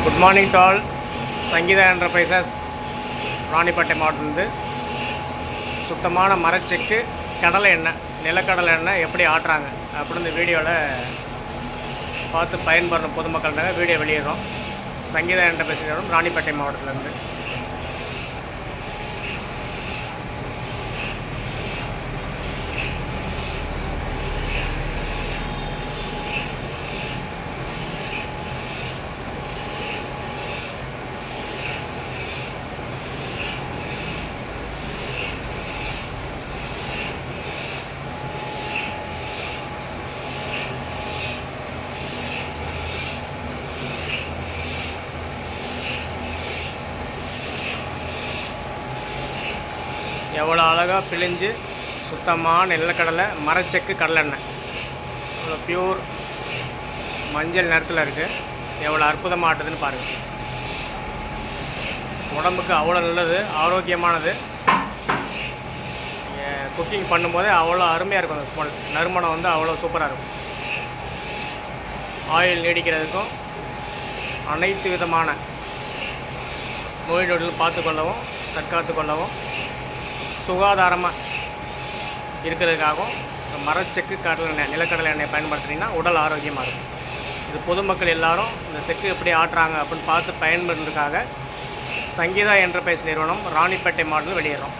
Good morning to all. Sangeetha enterprises Ranipet மாவட்டத்திலிருந்து சுத்தமான மரச்செக்கு கடலை எண்ணெய், நிலக்கடலை எண்ணெய் எப்படி ஆட்டுறாங்க அப்படின்னு இந்த வீடியோவில் பார்த்து பயன்பெறும் பொதுமக்கள்கிட்ட வீடியோ வெளியிடுறோம். சங்கீதா என்டர்பிரைசஸ் ராணிப்பேட்டை மாவட்டத்திலேருந்து. எவ்வளோ அழகாக பிழிஞ்சு சுத்தமான நிலக்கடலை மரச்செக்கு கடலெண்ணெய் இவ்வளோ பியூர் மஞ்சள் நிறத்தில் இருக்குது. எவ்வளோ அற்புதமாக ஆட்டுதுன்னு பாருங்கள். உடம்புக்கு அவ்வளோ நல்லது, ஆரோக்கியமானது. குக்கிங் பண்ணும்போதே அவ்வளோ அருமையாக இருக்கும். அந்த ஸ்மெல், நறுமணம் வந்து அவ்வளோ சூப்பராக இருக்கும். ஆயில் நீடிக்கிறதுக்கும் அனைத்து விதமான நோய் நொடிகள் பார்த்துக்கொள்ளவும் தற்காத்து கொள்ளவும் சுகாதாரமாக இருக்கிறதுக்காகவும் இந்த மரச்செக்கு கடலை எண்ணெய், நிலக்கடலை எண்ணெய் பயன்படுத்துனீங்கன்னா உடல் ஆரோக்கியமாக இருக்கும். இது பொதுமக்கள் எல்லாரும் இந்த செக்கு எப்படி ஆட்டுறாங்க அப்படின்னு பார்த்து பயன்படுறதுக்காக சங்கீதா என்டர்பிரைஸ் நிறுவனம் ராணிப்பேட்டை மாவட்டத்தில் வெளியேறோம்.